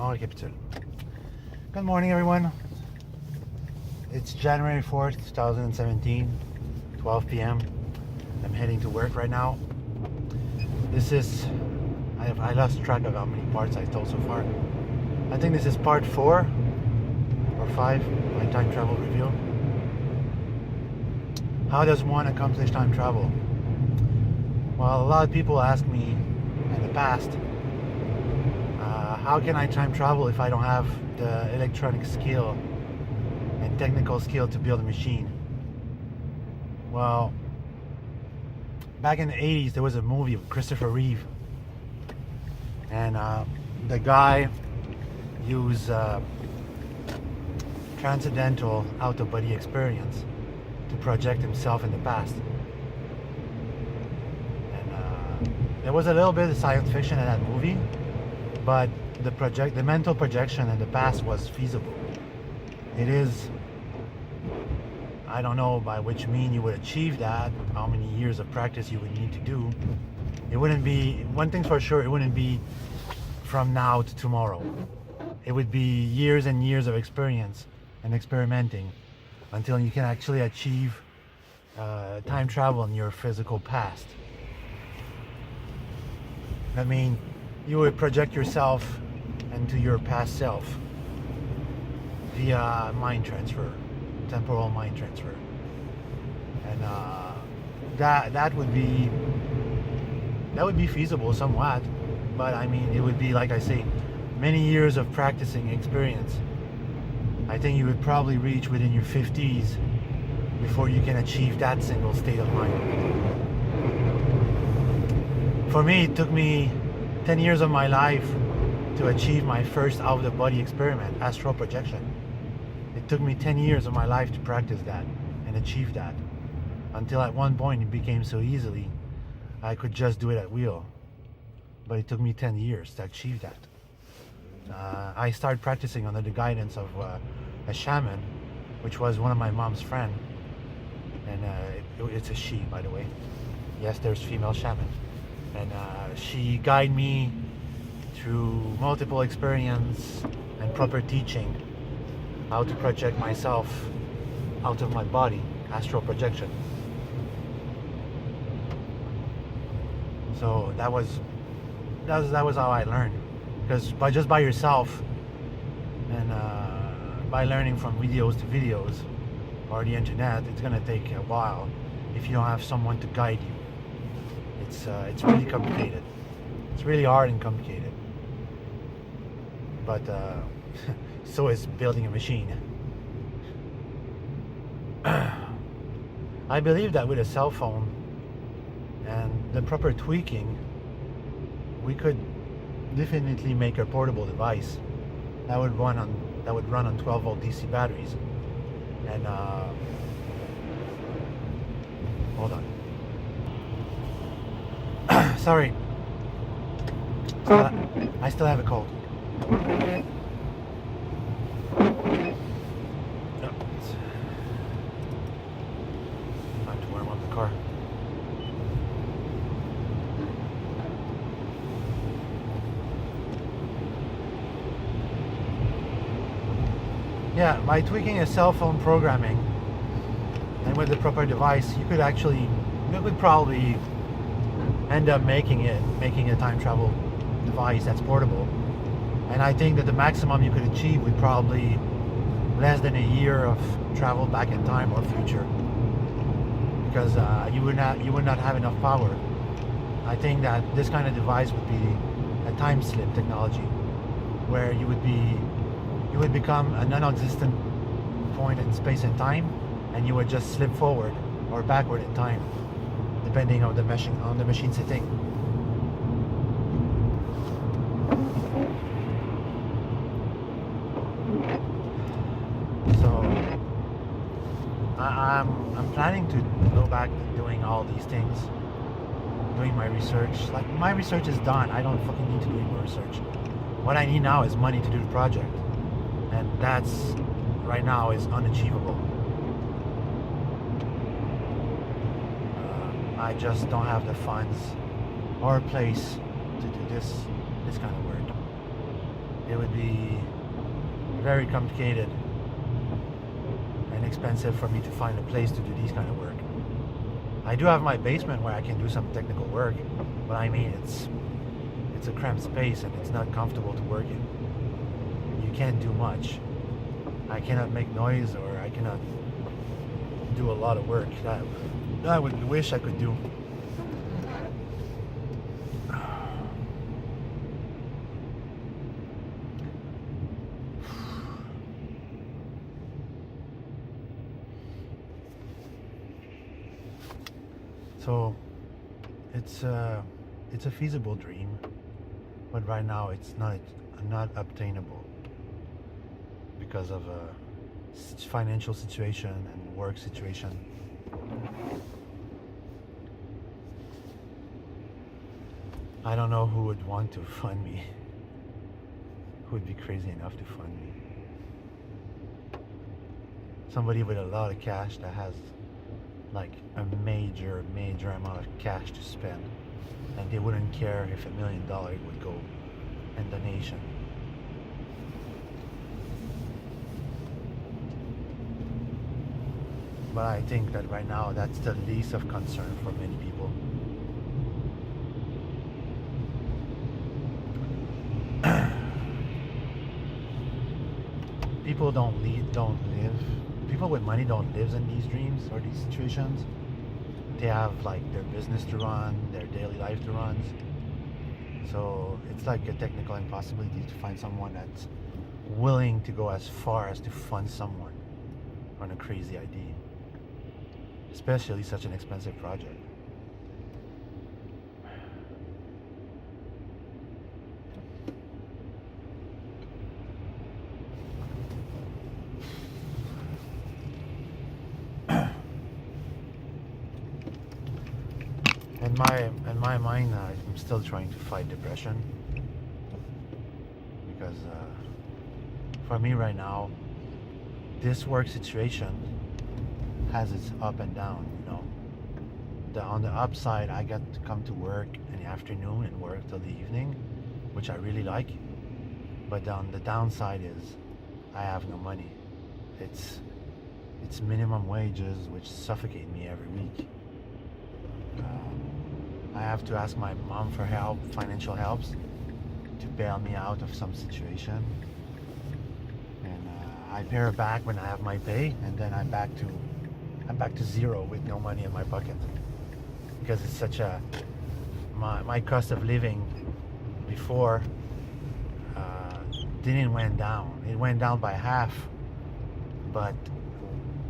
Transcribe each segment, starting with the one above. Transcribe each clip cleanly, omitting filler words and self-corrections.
on récapitule. Good morning, everyone. It's January 4th, 2017, 12 p.m. I'm heading to work right now. This is, I lost track of how many parts I told so far. I think this is part 4 or 5, my time travel review. How does one accomplish time travel? Well, a lot of people ask me in the past, how can I time travel if I don't have the electronic skill and technical skill to build a machine? Well, back in the 80s, there was a movie with Christopher Reeve, and the guy used transcendental out-of-body experience to project himself in the past. And there was a little bit of science fiction in that movie, but the mental projection in the past was feasible. It is, I don't know by which mean you would achieve that, how many years of practice you would need to do. It wouldn't be, one thing's for sure, it wouldn't be from now to tomorrow. It would be years and years of experience and experimenting until you can actually achieve time travel in your physical past. I mean, you would project yourself into your past self via mind transfer, temporal mind transfer, and that would be feasible somewhat, but I mean, it would be, like I say, many years of practicing experience. I think you would probably reach within your 50s before you can achieve that single state of mind. For me, it took me 10 years of my life to achieve my first out-of-the-body experiment, astral projection. It took me 10 years of my life to practice that and achieve that, until at one point it became so easily I could just do it at will. But it took me 10 years to achieve that. I started practicing under the guidance of a shaman, which was one of my mom's friend, and it's a she, by the way. Yes, there's female shaman, and she guided me through multiple experience and proper teaching how to project myself out of my body, astral projection. So that was how I learned. Because just by yourself and by learning from videos to videos or the internet, it's gonna take a while if you don't have someone to guide you. It's really complicated. It's really hard and complicated. But so is building a machine. I believe that with a cell phone and the proper tweaking, we could definitely make a portable device that would run on 12-volt DC batteries. And hold on. Sorry, I still have a cold. Time to warm up the car. Yeah, by tweaking a cell phone programming and with the proper device, you could probably end up making a time travel device that's portable. And I think that the maximum you could achieve would probably less than a year of travel back in time or future, because you would not have enough power. I think that this kind of device would be a time slip technology, where you would become a non-existent point in space and time, and you would just slip forward or backward in time, depending on the machine setting. So I'm planning to go back to doing all these things, doing my research. Like, my research is done. I don't fucking need to do any more research. What I need now is money to do the project, and that's right now is unachievable. I just don't have the funds or a place to do this kind of work. it would be very complicated and expensive for me to find a place to do these kind of work. I do have my basement where I can do some technical work, but I mean it's a cramped space and it's not comfortable to work in. You can't do much. I cannot make noise, or I cannot do a lot of work that I would wish I could do. So it's a feasible dream, but right now it's not obtainable because of a financial situation and work situation. I don't know who would want to fund me, who would be crazy enough to fund me. Somebody with a lot of cash that has like a major amount of cash to spend, and they wouldn't care if $1 million would go in donation. But I think that right now that's the least of concern for many people. People don't live. People with money don't live in these dreams or these situations. They have like their business to run, their daily life to run. So it's like a technical impossibility to find someone that's willing to go as far as to fund someone on a crazy idea, especially such an expensive project. In my mind, I'm still trying to fight depression, because for me right now, this work situation has its up and down. You know, on the upside, I get to come to work in the afternoon and work till the evening, which I really like. But on the downside is I have no money. It's minimum wages, which suffocate me every week. I have to ask my mom for help, financial helps, to bail me out of some situation, and I pay her back when I have my pay, and then I'm back to zero with no money in my pocket, because it's such a my cost of living before didn't went down. It went down by half, but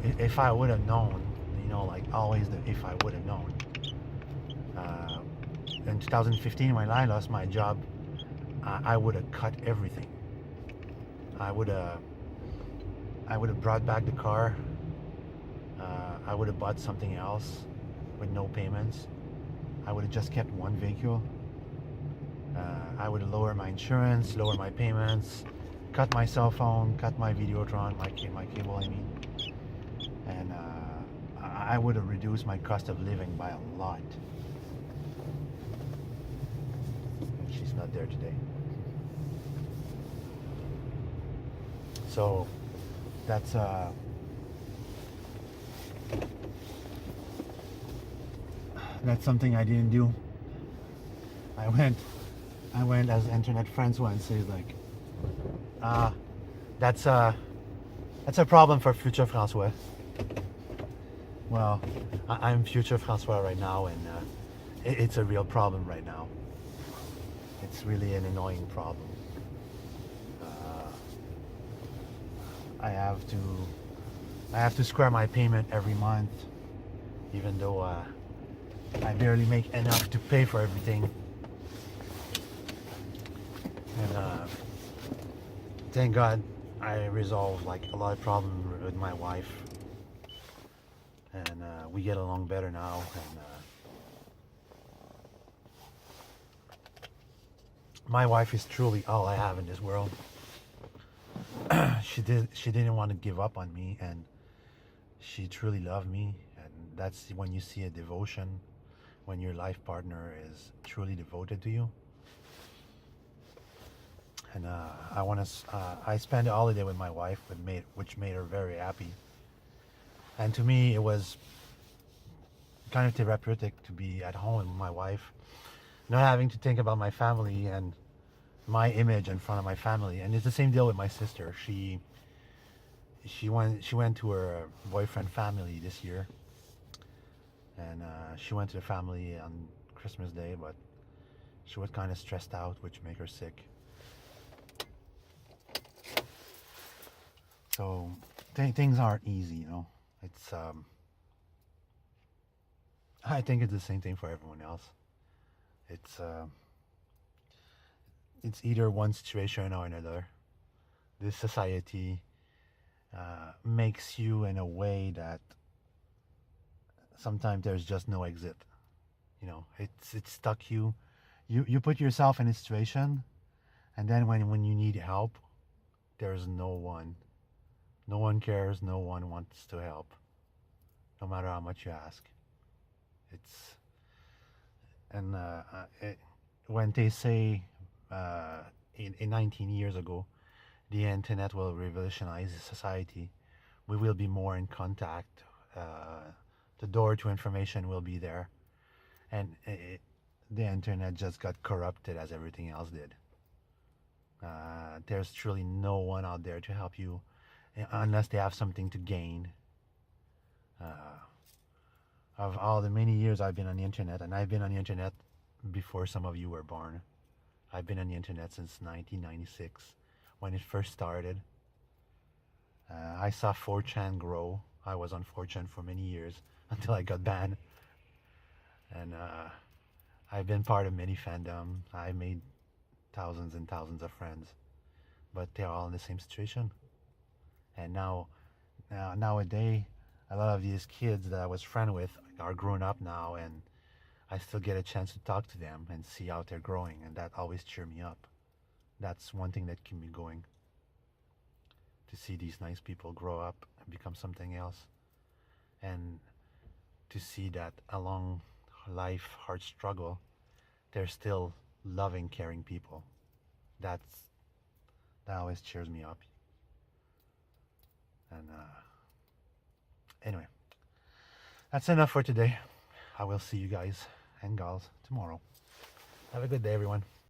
if I would have known, you know, like always, if I would have known. In 2015, when I lost my job, I would have cut everything. I would have brought back the car. I would have bought something else with no payments. I would have just kept one vehicle. I would have lowered my insurance, lowered my payments, cut my cell phone, cut my Videotron, my cable, I mean. And I would have reduced my cost of living by a lot. She's not there today. So that's something I didn't do. I went as internet friends once, say like, that's a problem for future François. Well, I'm future François right now, and it's a real problem right now. It's really an annoying problem. I have to square my payment every month, even though I barely make enough to pay for everything. And thank God I resolved like a lot of problems with my wife, and we get along better now. And my wife is truly all I have in this world. She didn't want to give up on me, and she truly loved me. And that's when you see a devotion, when your life partner is truly devoted to you. And I spent a holiday with my wife, which made her very happy. And to me, it was kind of therapeutic to be at home with my wife, not having to think about my family and my image in front of my family. And it's the same deal with my sister. She went to her boyfriend family this year, and she went to the family on Christmas Day, but she was kind of stressed out, which made her sick. So things aren't easy, you know. It's I think it's the same thing for everyone else. It's uh, it's either one situation or another. This society makes you in a way that sometimes there's just no exit. You know, it's stuck you. You put yourself in a situation, and then when you need help, there's no one. No one cares. No one wants to help, no matter how much you ask. It's and when they say in 19 years ago, the internet will revolutionize society. We will be more in contact. The door to information will be there, and the internet just got corrupted as everything else did. There's truly no one out there to help you unless they have something to gain. Uh, of all the many years I've been on the internet, and I've been on the internet before some of you were born. I've been on the internet since 1996 when it first started. I saw 4chan grow. I was on 4chan for many years until I got banned. And I've been part of many fandom. I made thousands and thousands of friends, but they're all in the same situation. And nowadays, a lot of these kids that I was friend with are grown up now, and I still get a chance to talk to them and see how they're growing, and that always cheer me up. That's one thing that keep me going. To see these nice people grow up and become something else, and to see that along life hard struggle, they're still loving, caring people. That's that always cheers me up. And anyway, that's enough for today. I will see you guys and gals tomorrow. Have a good day, everyone.